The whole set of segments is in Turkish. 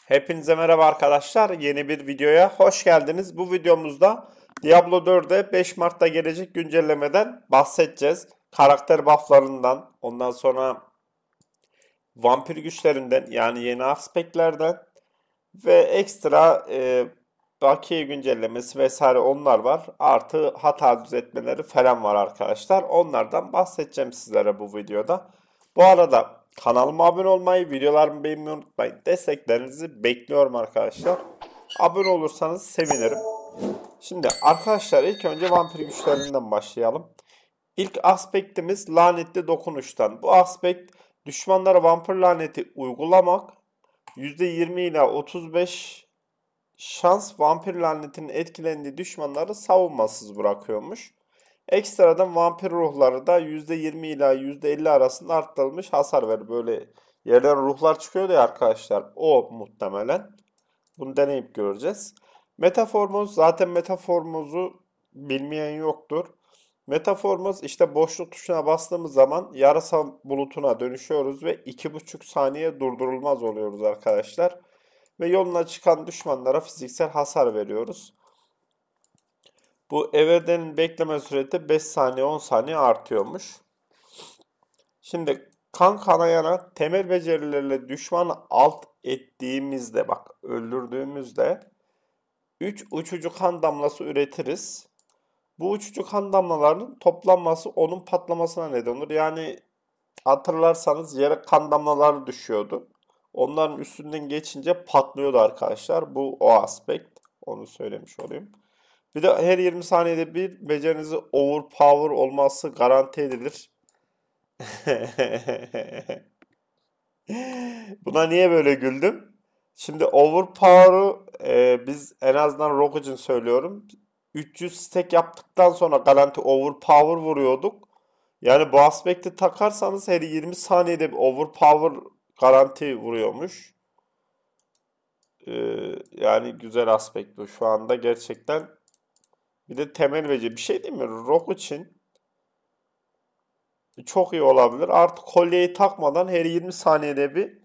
Hepinize merhaba arkadaşlar. Yeni bir videoya hoş geldiniz. Bu videomuzda Diablo 4'e 5 Mart'ta gelecek güncellemeden bahsedeceğiz. Karakter bufflarından, ondan sonra vampir güçlerinden yani yeni aspektlerden ve ekstra bakiye güncellemesi vesaire onlar var. Artı hata düzeltmeleri falan var arkadaşlar. Onlardan bahsedeceğim sizlere bu videoda. Bu arada kanalıma abone olmayı, videolarımı beğenmeyi unutmayın. Desteklerinizi bekliyorum arkadaşlar. Abone olursanız sevinirim. Şimdi arkadaşlar ilk önce vampir güçlerinden başlayalım. İlk aspektimiz lanetli dokunuştan. Bu aspekt düşmanlara vampir laneti uygulamak %20 ila 35 şans vampir lanetinin etkilendiği düşmanları savunmasız bırakıyormuş. Ekstradan vampir ruhları da %20 ila %50 arasında arttırılmış hasar verir. Böyle yerden ruhlar çıkıyor ya arkadaşlar. O muhtemelen. Bunu deneyip göreceğiz. Metaformoz zaten metaformozu bilmeyen yoktur. Metaformoz işte boşluk tuşuna bastığımız zaman yarasa bulutuna dönüşüyoruz ve 2,5 saniye durdurulmaz oluyoruz arkadaşlar. Ve yoluna çıkan düşmanlara fiziksel hasar veriyoruz. Bu evrenin bekleme süresi 5 saniye 10 saniye artıyormuş. Şimdi kan kanayana temel becerilerle düşmanı alt ettiğimizde bak öldürdüğümüzde 3 uçucu kan damlası üretiriz. Bu uçucu kan damlalarının toplanması onun patlamasına neden olur. Yani hatırlarsanız yere kan damlaları düşüyordu. Onların üstünden geçince patlıyordu arkadaşlar. Bu o aspekt. Onu söylemiş olayım. Bir de her 20 saniyede bir becerinizi overpower olması garanti edilir. Buna niye böyle güldüm? Şimdi overpower'u biz en azından Rock için söylüyorum. 300 stack yaptıktan sonra garanti overpower vuruyorduk. Yani bu aspekti takarsanız her 20 saniyede bir overpower garanti vuruyormuş. Yani güzel aspekt bu şu anda gerçekten. Bir de temel beceri. Bir şey değil mi? Rock için çok iyi olabilir. Artık kolyeyi takmadan her 20 saniyede bir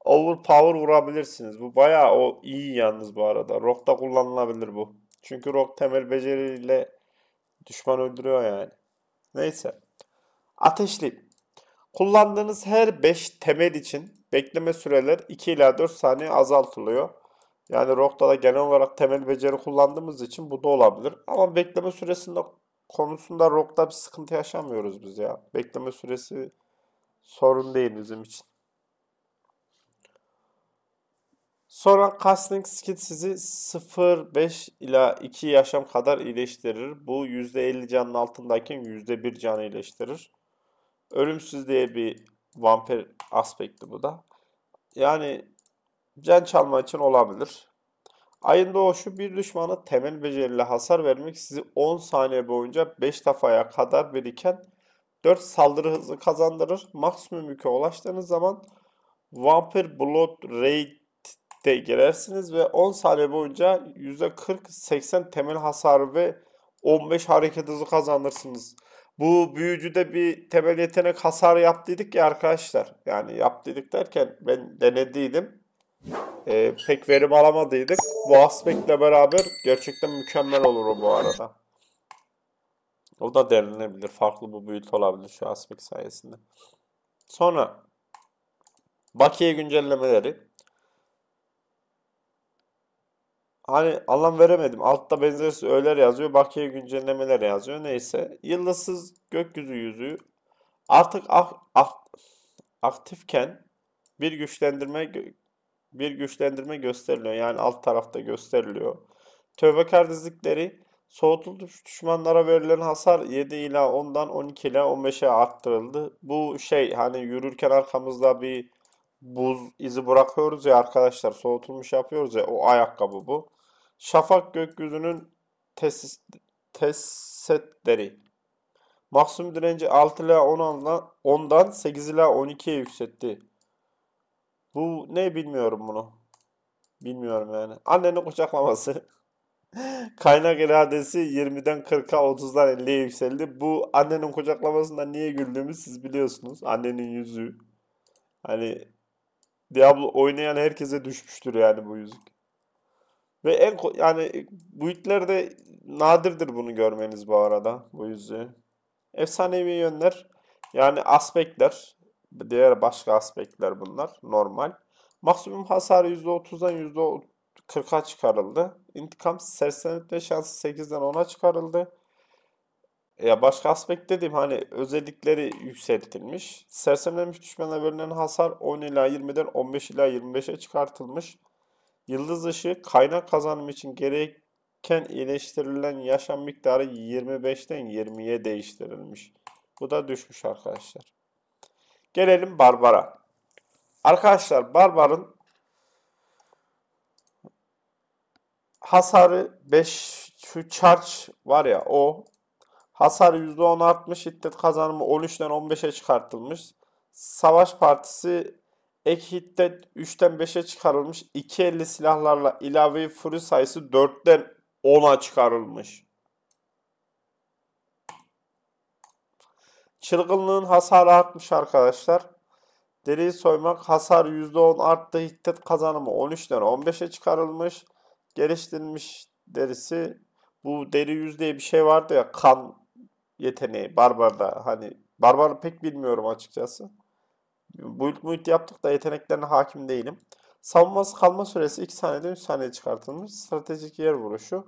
overpower vurabilirsiniz. Bu bayağı o iyi yalnız bu arada. Rock'ta kullanılabilir bu. Çünkü Rock temel beceriyle düşman öldürüyor yani. Neyse. Ateşli. Kullandığınız her 5 temel için bekleme süreler 2 ila 4 saniye azaltılıyor. Yani Rock'ta da genel olarak temel beceri kullandığımız için bu da olabilir. Ama bekleme süresinde konusunda Rock'ta bir sıkıntı yaşamıyoruz biz ya. Bekleme süresi sorun değil bizim için. Sonra Casting Skill sizi 0,5 ila 2 yaşam kadar iyileştirir. Bu %50 canın altındayken %1 canı iyileştirir. Ölümsüz diye bir vampir aspekti bu da. Yani can çalma için olabilir. Ayın doğuşu bir düşmana temel beceriyle hasar vermek sizi 10 saniye boyunca 5 defaya kadar biriken 4 saldırı hızı kazandırır. Maksimum yük'e ulaştığınız zaman Vampir Blood Raid'e girersiniz ve 10 saniye boyunca %40-80 temel hasarı ve 15 hareket hızı kazanırsınız. Bu büyücüde bir temel yetenek hasarı yaptıydık ya arkadaşlar. Yani yaptıydık derken ben denediydim. Pek verim alamadıydık. Bu aspektle beraber gerçekten mükemmel olur o bu arada. O da denilebilir. Farklı bir build olabilir şu aspekt sayesinde. Sonra bakiye güncellemeleri. Hani anlam veremedim. Altta benzersiz öğeler yazıyor. Bakiye güncellemeler yazıyor. Neyse. Yıldızsız gökyüzü yüzüğü artık aktifken bir güçlendirme gösteriliyor. Yani alt tarafta gösteriliyor. Tövbekar dizlikleri soğutulmuş düşmanlara verilen hasar 7 ila 10'dan 12 ila 15'e arttırıldı. Bu şey hani yürürken arkamızda bir buz izi bırakıyoruz ya arkadaşlar soğutulmuş yapıyoruz ya o ayakkabı bu. Şafak gökyüzünün tesis, tesetleri. Maksimum direnci 6 ila 10'dan 8 ila 12'ye yükseltti. Bu ne bilmiyorum bunu. Bilmiyorum yani. Annenin kucaklaması. Kaynak iradesi 20'den 40'a 30'dan 50'ye yükseldi. Bu annenin kucaklamasında niye güldüğümü siz biliyorsunuz. Annenin yüzü. Hani Diablo oynayan herkese düşmüştür yani bu yüzük. Ve yani build'lerde nadirdir bunu görmeniz bu arada, bu yüzüğü. Efsanevi yönler yani aspektler, diğer başka aspektler bunlar normal. Maksimum hasar %30'dan %40'a çıkarıldı. İntikam sersemletme şansı 8'den 10'a çıkarıldı. Ya başka aspekt dediğim hani özellikleri yükseltilmiş. Sersemlenmiş düşmana verilen hasar 10 ila 20'den 15 ila 25'e çıkartılmış. Yıldız ışığı kaynak kazanım için gereken iyileştirilen yaşam miktarı 25'ten 20'ye değiştirilmiş. Bu da düşmüş arkadaşlar. Gelelim Barbar'a. Arkadaşlar Barbar'ın hasarı 5, şu charge var ya, o hasar %10 artmış. Şiddet kazanımı 13'ten 15'e çıkartılmış. Savaş partisi ek şiddet 3'ten 5'e çıkarılmış. 250 silahlarla ilave fury sayısı 4'ten 10'a çıkarılmış. Çılgınlığın hasarı artmış arkadaşlar. Deriyi soymak hasar %10 arttı. Şiddet kazanımı 13'ten 15'e çıkarılmış. Geliştirilmiş derisi, bu deri yüz diye bir şey vardı ya, kan yeteneği Barbar'da, hani Barbar'ı pek bilmiyorum açıkçası. Build yaptık da yeteneklerine hakim değilim. Savunması kalma süresi 2 saniyeden 3 saniye çıkartılmış. Stratejik yer vuruşu.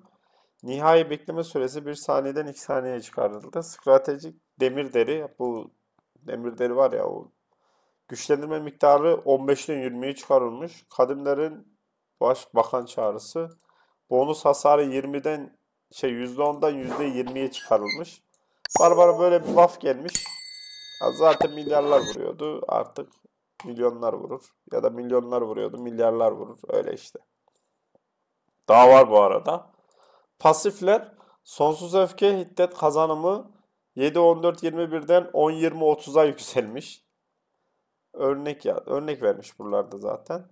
Nihai bekleme süresi 1 saniyeden 2 saniyeye çıkartıldı. Stratejik demir deri. Bu demir deri var ya, o güçlendirme miktarı 15'ten 20'ye çıkarılmış. Kadimlerin başbakan çağrısı. Bonus hasarı 20'den %10'dan %20'ye çıkarılmış. Barbara böyle bir buff gelmiş. Zaten milyarlar vuruyordu. Artık milyonlar vurur. Ya da milyonlar vuruyordu, milyarlar vurur. Öyle işte. Daha var bu arada. Pasifler sonsuz öfke hiddet kazanımı 7-14-21'den 10-20-30'a yükselmiş. Örnek vermiş buralarda zaten.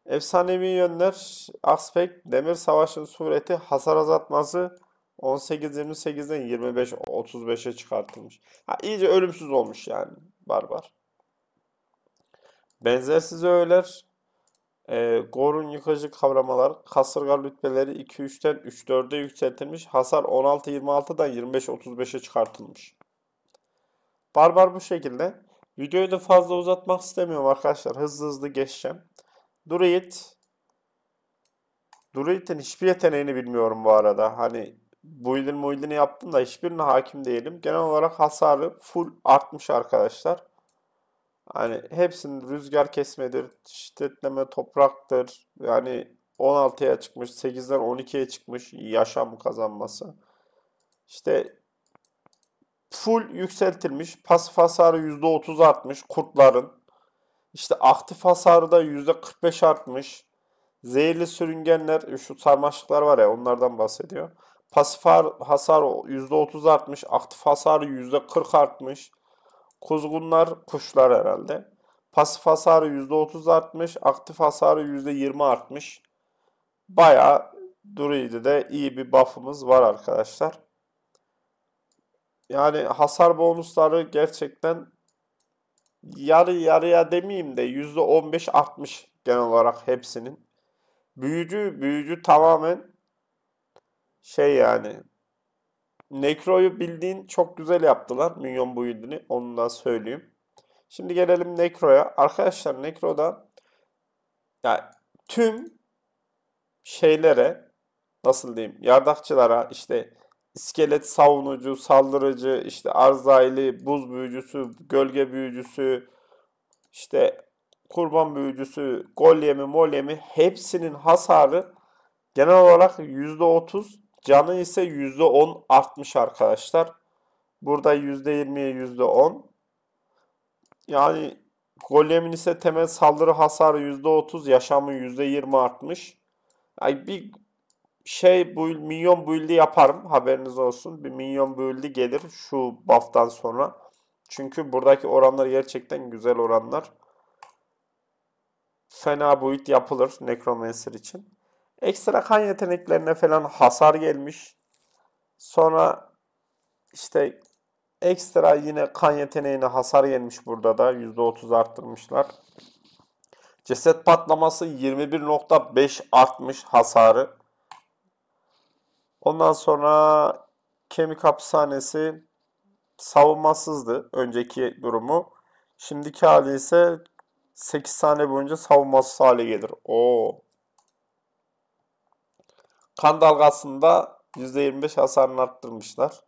Efsanevi yönler aspekt demir savaşın sureti hasar azaltması 18-28'den 25-35'e çıkartılmış. Ha, iyice ölümsüz olmuş yani Barbar. Benzersiz öğeler, Gor'un yıkıcı kavramalar, kasırga rütbeleri 2-3'ten 3-4'e yükseltilmiş. Hasar 16-26'dan 25-35'e çıkartılmış. Barbar bu şekilde. Videoyu da fazla uzatmak istemiyorum arkadaşlar. Hızlı hızlı geçeceğim. Druid'in hiçbir yeteneğini bilmiyorum bu arada. Hani build'ini yaptım da hiçbirine hakim değilim. Genel olarak hasarı full artmış arkadaşlar. Hani hepsinin rüzgar kesmedir, şiddetleme topraktır. Yani 16'ya çıkmış, 8'den 12'ye çıkmış yaşam kazanması. İşte full yükseltilmiş. Pasif hasarı %30 artmış kurtların. İşte aktif hasarı da %45 artmış. Zehirli sürüngenler, şu sarmaşıklar var ya, onlardan bahsediyor. Pasif hasar %30 artmış. Aktif hasarı %40 artmış. Kuzgunlar kuşlar herhalde. Pasif hasarı %30 artmış. Aktif hasarı %20 artmış. Bayağı Druid'de iyi bir buff'ımız var arkadaşlar. Yani hasar bonusları gerçekten yarı yarıya demeyeyim de %15 artmış genel olarak hepsinin. Büyücü tamamen yani Necro'yu bildiğin çok güzel yaptılar. Minyon build'ini, onu da söyleyeyim. Şimdi gelelim Necro'ya. Arkadaşlar Necro'da yani tüm şeylere, nasıl diyeyim, yardakçılara, işte iskelet savunucu, saldırıcı, işte Arzaylı, buz büyücüsü, gölge büyücüsü, işte kurban büyücüsü, golyemi, molyemi, hepsinin hasarı genel olarak %30, canı ise %10 artmış arkadaşlar. Burada %20'ye %10. Yani golemin ise temel saldırı hasarı %30, yaşamı %20 artmış. Yani bir bu minyon build'i yaparım, haberiniz olsun. Bir minyon build'i gelir şu buff'tan sonra. Çünkü buradaki oranlar gerçekten güzel oranlar. Fena build yapılır Necromancer için. Ekstra kan yeteneklerine falan hasar gelmiş. Sonra işte ekstra yine kan yeteneğine hasar gelmiş, burada da %30 arttırmışlar. Ceset patlaması 21.5 artmış hasarı. Ondan sonra kemik hapishanesi savunmasızdı önceki durumu. Şimdiki hali ise 8 saniye boyunca savunmasız hale gelir. Oo. Kan dalgasında %25 hasarını arttırmışlar.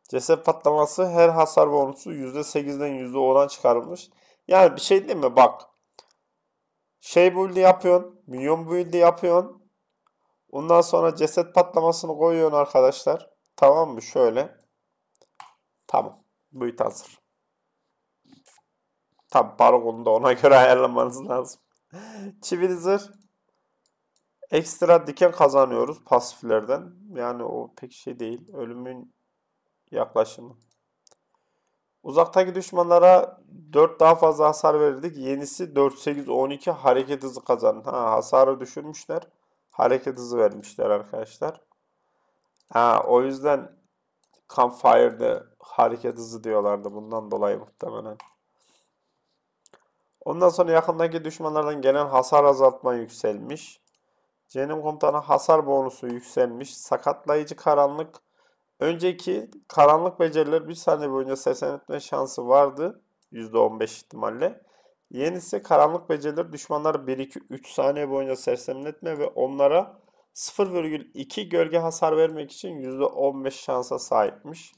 Ceset patlaması her hasar bonusu %8'den %10'a çıkarılmış. Yani bir şey değil mi? Bak. Şey build'i yapıyorsun. Minyon build'i yapıyorsun. Ondan sonra ceset patlamasını koyuyorsun arkadaşlar. Tamam mı? Şöyle. Tamam. Build hazır. Tabi Paragon'u da ona göre ayarlamanız lazım. Çivili zırh. Ekstra diken kazanıyoruz pasiflerden. Yani o pek şey değil. Ölümün yaklaşımı. Uzaktaki düşmanlara 4 daha fazla hasar verirdik. Yenisi 4, 8, 12 hareket hızı kazanır. Ha, hasarı düşürmüşler. Hareket hızı vermişler arkadaşlar. Ha, o yüzden Campfire'de hareket hızı diyorlardı. Bundan dolayı muhtemelen. Ondan sonra yakındaki düşmanlardan gelen hasar azaltma yükselmiş. Cehennem komutanı hasar bonusu yükselmiş. Sakatlayıcı karanlık. Önceki karanlık beceriler 1 saniye boyunca sersemletme şansı vardı. %15 ihtimalle. Yenisi karanlık beceriler düşmanları 1, 2, 3 saniye boyunca sersemletme ve onlara 0,2 gölge hasar vermek için %15 şansa sahipmiş.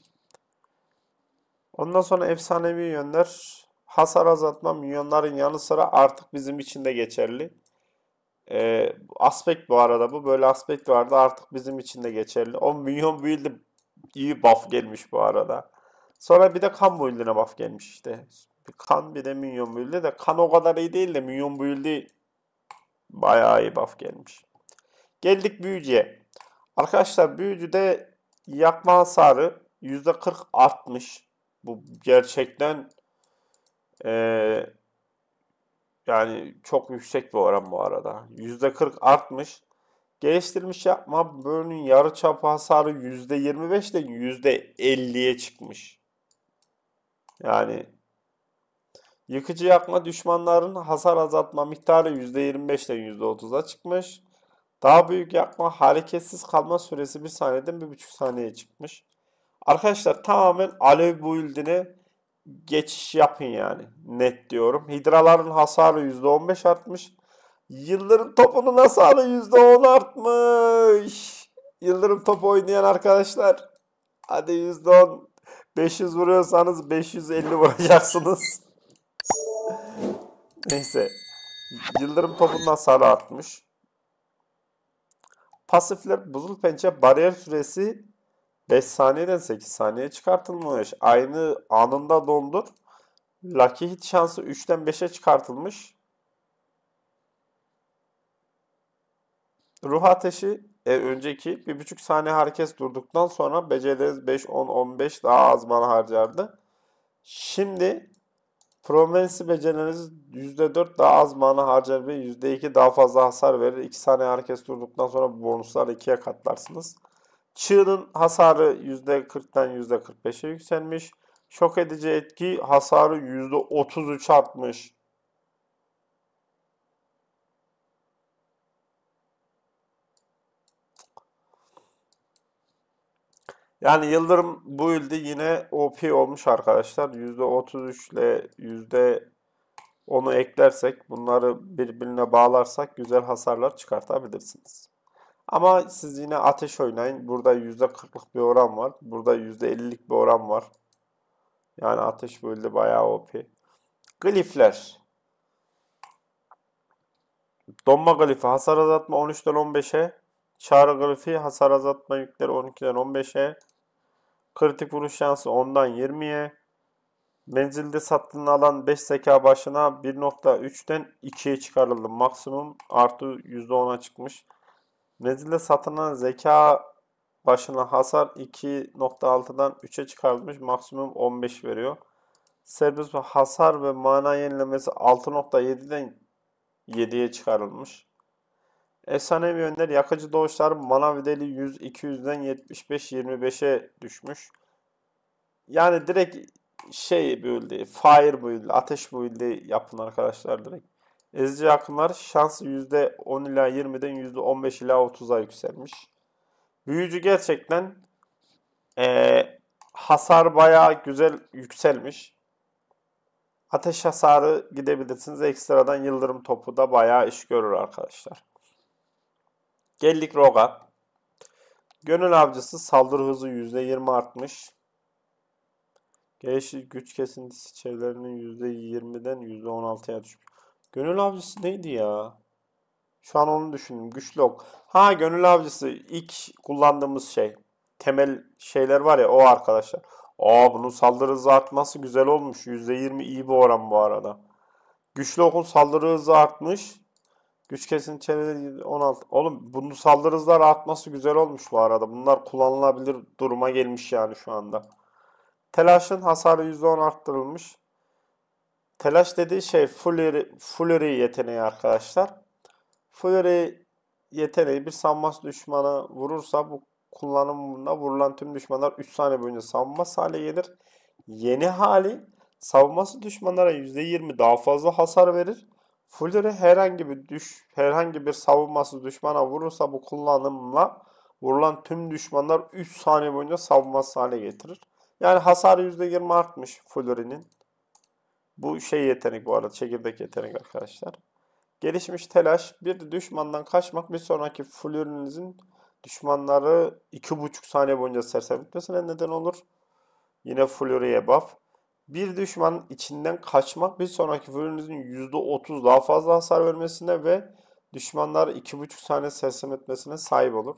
Ondan sonra efsanevi yönler. Hasar azaltma minyonların yanı sıra artık bizim için de geçerli. Aspect bu arada bu. Böyle aspect vardı artık bizim için de geçerli. O minyon build'i iyi buff gelmiş bu arada. Sonra bir de kan build'ine buff gelmiş işte. Bir kan bir de minyon build'i de kan o kadar iyi değil de minyon build'i bayağı iyi buff gelmiş. Geldik büyücüye. Arkadaşlar büyücüde yakma hasarı %40 artmış. Bu gerçekten yani çok yüksek bir oran bu arada. %40 artmış. Geliştirilmiş yapma bölümünün yarıçapı hasarı %25'den %50'ye çıkmış. Yani yıkıcı yakma düşmanların hasar azaltma miktarı %25'den %30'a çıkmış. Daha büyük yakma hareketsiz kalma süresi 1 saniyeden 1,5 saniyeye çıkmış. Arkadaşlar tamamen alev build'ine geçiş yapın yani. Net diyorum. Hidraların hasarı %15 artmış. Yıldırım topunun hasarı %10 artmış. Yıldırım topu oynayan arkadaşlar. Hadi %10. 500 vuruyorsanız 550 vuracaksınız. Neyse. Yıldırım topunun hasarı artmış. Pasifler buzul pençe bariyer süresi 5 saniyeden 8 saniye çıkartılmış. Aynı anında dondur. Lucky hit şansı 3'ten 5'e çıkartılmış. Ruh ateşi önceki 1,5 saniye hareket durduktan sonra becerileriniz 5, 10, 15 daha az mana harcardı. Şimdi Promensi becerileriniz %4 daha az mana harcar ve %2 daha fazla hasar verir. 2 saniye hareket durduktan sonra bonusları 2'ye katlarsınız. Çığ'ın hasarı %40'dan %45'e yükselmiş. Şok edici etki hasarı %33 artmış. Yani Yıldırım bu ilde yine OP olmuş arkadaşlar. %33 ile %10'u eklersek bunları birbirine bağlarsak güzel hasarlar çıkartabilirsiniz. Ama siz yine ateş oynayın. Burada %40'lık bir oran var. Burada %50'lik bir oran var. Yani ateş build'i bayağı OP. Glifler. Donma glifi hasar azaltma 13'ten 15'e. Çağrı glifi hasar azaltma yükleri 12'den 15'e. Kritik vuruş şansı 10'dan 20'ye. Menzilde sattığın alan 5 zeka başına 1,3'ten 2'ye çıkarıldı. Maksimum artı %10'a çıkmış. Menzilde satılan zeka başına hasar 2,6'dan 3'e çıkarılmış. Maksimum 15 veriyor. Serbest hasar ve mana yenilemesi 6,7'den 7'ye çıkarılmış. Efsanevi yönler yakıcı doğuşlar mana bedeli 100-200'den 75-25'e düşmüş. Yani direkt şey build'i, fire build'i, ateş build'i yapın arkadaşlar direkt. Ezici akımlar şansı %10 ila 20'den %15 ila 30'a yükselmiş. Büyücü gerçekten hasar bayağı güzel yükselmiş. Ateş hasarı gidebilirsiniz. Ekstradan yıldırım topu da bayağı iş görür arkadaşlar. Geldik Rogue'a. Gönül avcısı saldırı hızı %20 artmış. Gelişi güç kesintisi çevrelerinin %20'den %16'ya düşmüş. Gönül avcısı neydi ya? Şu an onu düşündüm. Güçlü ok. Ha, gönül avcısı ilk kullandığımız şey. Temel şeyler var ya, o arkadaşlar. Bunun saldırı hızı artması güzel olmuş. %20 iyi bir oran bu arada. Güçlü okun saldırı hızı artmış. Güç kesin çevreleri 16. Oğlum bunun saldırı hızları artması güzel olmuş bu arada. Bunlar kullanılabilir duruma gelmiş yani şu anda. Telaşın hasarı %10 arttırılmış. Telaş dediği şey Flurry yeteneği arkadaşlar. Flurry yeteneği bir savunması düşmana vurursa bu kullanımında vurulan tüm düşmanlar 3 saniye boyunca savunması hale gelir. Yeni hali savunması düşmanlara %20 daha fazla hasar verir. Flurry herhangi bir savunması düşmana vurursa bu kullanımla vurulan tüm düşmanlar 3 saniye boyunca savunması hale getirir. Yani hasarı %20 artmış Flurry'nin. Bu şey yetenek bu arada, çekirdek yetenek arkadaşlar. Gelişmiş telaş, bir düşmandan kaçmak bir sonraki Flurry'nizin düşmanları 2,5 saniye boyunca sersemletmesine neden olur. Yine Flurry'ye buff. Bir düşmanın içinden kaçmak bir sonraki Flurry'nizin %30 daha fazla hasar vermesine ve düşmanları 2,5 saniye sersemletmesine sahip olur.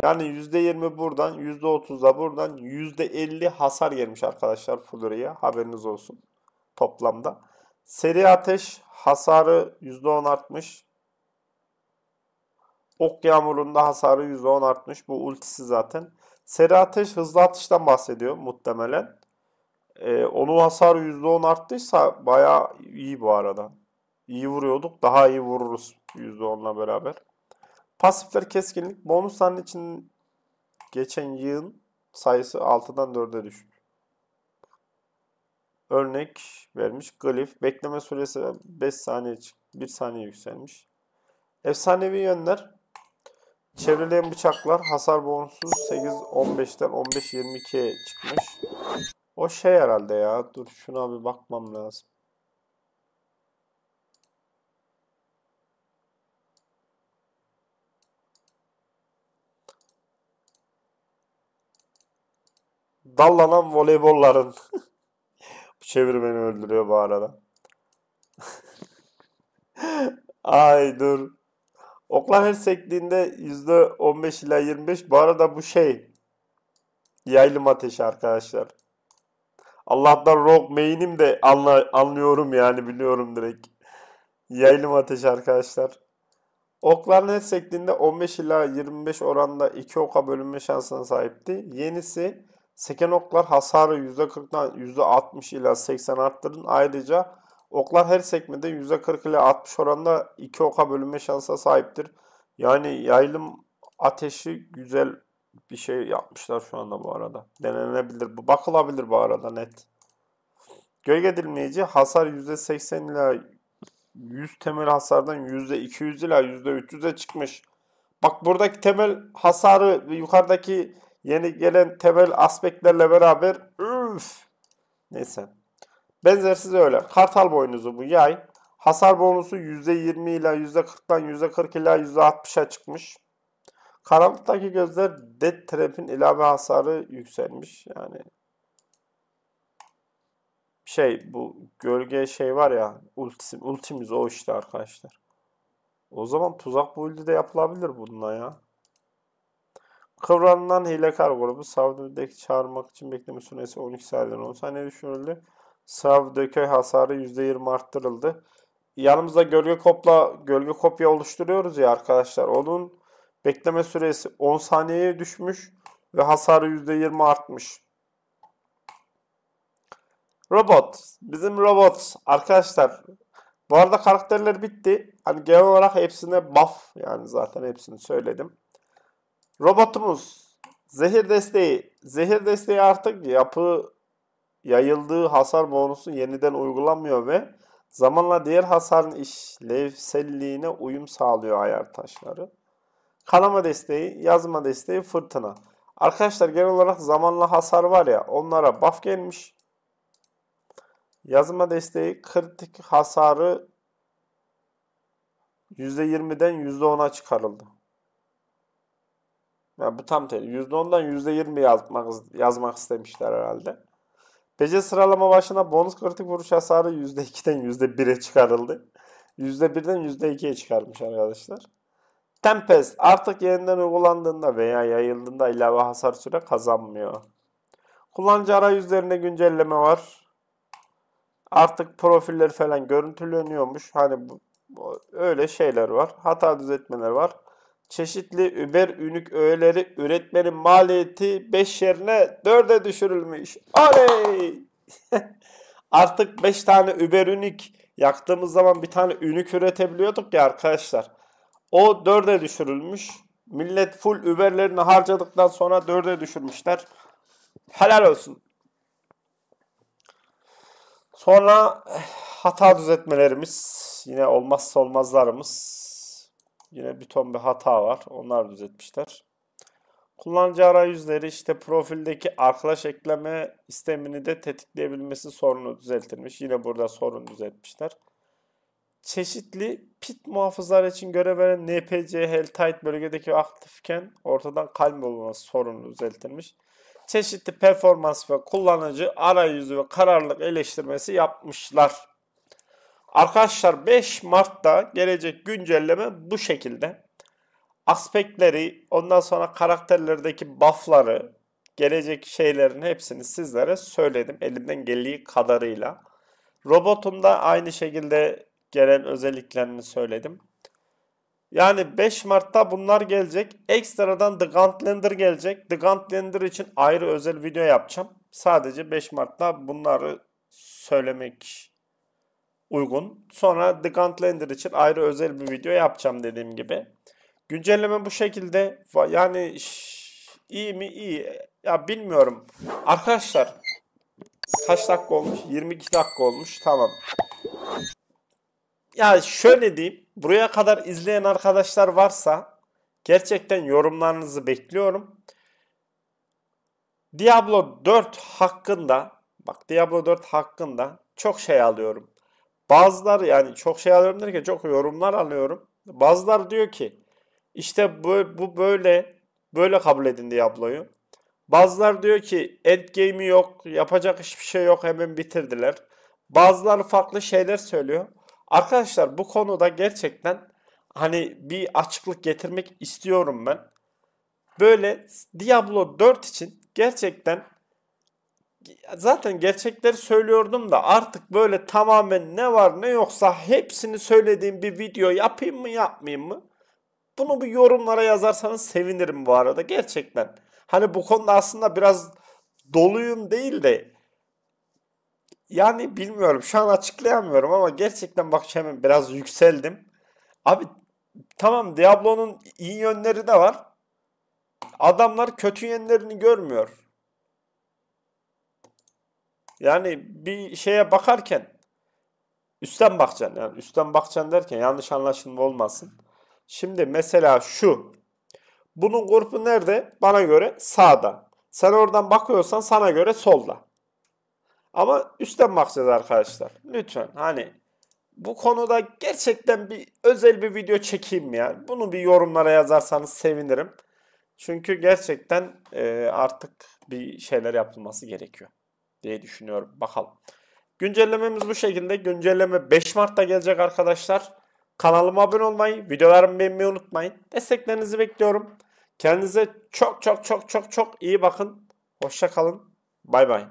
Yani %20 buradan, %30 da buradan, %50 hasar gelmiş arkadaşlar Flurry'ye. Haberiniz olsun toplamda. Seri ateş hasarı %10 artmış. Ok yağmurunda hasarı %10 artmış. Bu ultisi zaten. Seri ateş hızlı atıştan bahsediyor muhtemelen. Onun hasarı %10 arttıysa bayağı iyi bu arada. İyi vuruyorduk. Daha iyi vururuz %10'la beraber. Pasifler keskinlik. Bonusların için geçen yığın sayısı 6'dan 4'e düşmüş. Örnek vermiş. Glif. Bekleme süresi 5 saniye 1 saniye yükselmiş. Efsanevi yönler. Çevreleyen bıçaklar hasar bonusu 8-15'ten 15-22'ye çıkmış. O şey herhalde ya. Dur şuna bir bakmam lazım. Dallanan voleybolların. Bu çeviri beni öldürüyor bu arada. Ay dur. Oklar her sektiğinde %15 ila 25. Bu arada bu şey. Yaylım ateşi arkadaşlar. Allah'tan rock main'im de anlıyorum yani, biliyorum direkt. Yaylım ateşi arkadaşlar. Okların her sektiğinde 15 ila 25 oranda 2 oka bölünme şansına sahipti. Yenisi seken oklar hasarı %40'dan %60 ila 80 arttırın. Ayrıca oklar her sekmede %40 ila 60 oranda 2 oka bölünme şansına sahiptir. Yani yaylım ateşi güzel bir şey yapmışlar şu anda bu arada. Denenebilir. Bu bakılabilir bu arada net. Gölge dilmeyici hasar %80 ila 100 temel hasardan %200 ila %300'e çıkmış. Bak buradaki temel hasarı ve yukarıdaki yeni gelen temel aspektlerle beraber üf. Neyse. Benzersiz öyle. Kartal boynuzu bu yay. Hasar bonusu %20 ila %40'dan %40 ila %60'a çıkmış. Karanlıktaki gözler Death Trap'in ilave hasarı yükselmiş. Yani bu gölge şey var ya, ultimiz o işte arkadaşlar. O zaman tuzak build'i de yapılabilir bununla ya. Kıvranılan hilekar grubu Savdök'ü çağırmak için bekleme süresi 12 saniyeden 10 saniye düşürüldü. Savdök'e hasarı %20 arttırıldı. Yanımızda gölge kopya oluşturuyoruz ya arkadaşlar. Onun bekleme süresi 10 saniyeye düşmüş ve hasarı %20 artmış. Robot. Bizim robot arkadaşlar. Bu arada karakterler bitti. Hani genel olarak hepsine buff, yani zaten hepsini söyledim. Robotumuz zehir desteği. Zehir desteği artık yapı yayıldığı hasar bonusu yeniden uygulanmıyor ve zamanla diğer hasarın işlevselliğine uyum sağlıyor ayar taşları. Kanama desteği, yazma desteği, fırtına. Arkadaşlar genel olarak zamanla hasar var ya, onlara buff gelmiş. Yazma desteği kritik hasarı %20'den %10'a çıkarıldı. Yani bu tam tersi. %10'dan %20 yazmak istemişler herhalde. Beceri sıralama başına bonus kritik vuruş hasarı %2'den %1'e çıkarıldı. %1'den %2'ye çıkarmış arkadaşlar. Tempest artık yeniden uygulandığında veya yayıldığında ilave hasar süre kazanmıyor. Kullanıcı arayüzlerinde güncelleme var. Artık profiller falan görüntüleniyormuş. Hani öyle şeyler var. Hata düzeltmeler var. Çeşitli Uber Unique öğeleri üretmenin maliyeti 5 yerine 4'e düşürülmüş. Oley! Artık 5 tane Uber Unique yaktığımız zaman bir tane Unique üretebiliyorduk ya arkadaşlar. O 4'e düşürülmüş. Millet full Uber'lerini harcadıktan sonra 4'e düşürmüşler. Helal olsun. Sonra hata düzeltmelerimiz. Yine olmazsa olmazlarımız. Yine bir ton bir hata var. Onlar düzeltmişler. Kullanıcı arayüzleri işte profildeki arkadaş ekleme istemini de tetikleyebilmesi sorunu düzeltilmiş. Yine burada sorun düzeltmişler. Çeşitli pit muhafızlar için görev veren NPC Helltide bölgedeki aktifken ortadan kaybolması sorunu düzeltilmiş. Çeşitli performans ve kullanıcı arayüzü ve kararlılık eleştirmesi yapmışlar. Arkadaşlar 5 Mart'ta gelecek güncelleme bu şekilde. Aspektleri, ondan sonra karakterlerdeki buff'ları, gelecek şeylerin hepsini sizlere söyledim elimden geldiği kadarıyla. Robotun da aynı şekilde gelen özelliklerini söyledim. Yani 5 Mart'ta bunlar gelecek. Ekstradan The Gunlander gelecek. The Gunlander için ayrı özel video yapacağım. Sadece 5 Mart'ta bunları söylemek uygun. Sonra The Gunlander için ayrı özel bir video yapacağım dediğim gibi. Güncelleme bu şekilde. Yani iyi mi? İyi. Ya bilmiyorum. Arkadaşlar kaç dakika olmuş? 22 dakika olmuş. Tamam. Ya şöyle diyeyim. Buraya kadar izleyen arkadaşlar varsa gerçekten yorumlarınızı bekliyorum. Diablo 4 hakkında, bak Diablo 4 hakkında çok şey alıyorum. Bazıları, yani çok şey alıyorum derken çok yorumlar alıyorum. Bazıları diyor ki işte bu böyle kabul edin Diablo'yu. Bazıları diyor ki endgame'i yok, yapacak hiçbir şey yok, hemen bitirdiler. Bazıları farklı şeyler söylüyor. Arkadaşlar bu konuda gerçekten hani bir açıklık getirmek istiyorum ben. Böyle Diablo 4 için gerçekten zaten gerçekleri söylüyordum da artık böyle tamamen ne var ne yoksa hepsini söylediğim bir video yapayım mı yapmayayım mı? Bunu bir yorumlara yazarsanız sevinirim bu arada gerçekten. Hani bu konuda aslında biraz doluyum değil de yani bilmiyorum şu an açıklayamıyorum ama gerçekten bak hemen biraz yükseldim. Abi tamam Diablo'nun iyi yönleri de var. Adamlar kötü yönlerini görmüyor. Yani bir şeye bakarken üstten bakacaksın. Yani üstten bakacaksın derken yanlış anlaşılma olmasın. Şimdi mesela şu. Bunun grubu nerede? Bana göre sağda. Sen oradan bakıyorsan sana göre solda. Ama üstten bakacağız arkadaşlar. Lütfen hani bu konuda gerçekten bir özel bir video çekeyim ya. Bunu bir yorumlara yazarsanız sevinirim. Çünkü gerçekten artık bir şeyler yapılması gerekiyor diye düşünüyorum. Bakalım. Güncellememiz bu şekilde. Güncelleme 5 Mart'ta gelecek arkadaşlar. Kanalıma abone olmayı, videolarımı beğenmeyi unutmayın. Desteklerinizi bekliyorum. Kendinize çok çok çok çok çok iyi bakın. Hoşça kalın. Bay bay.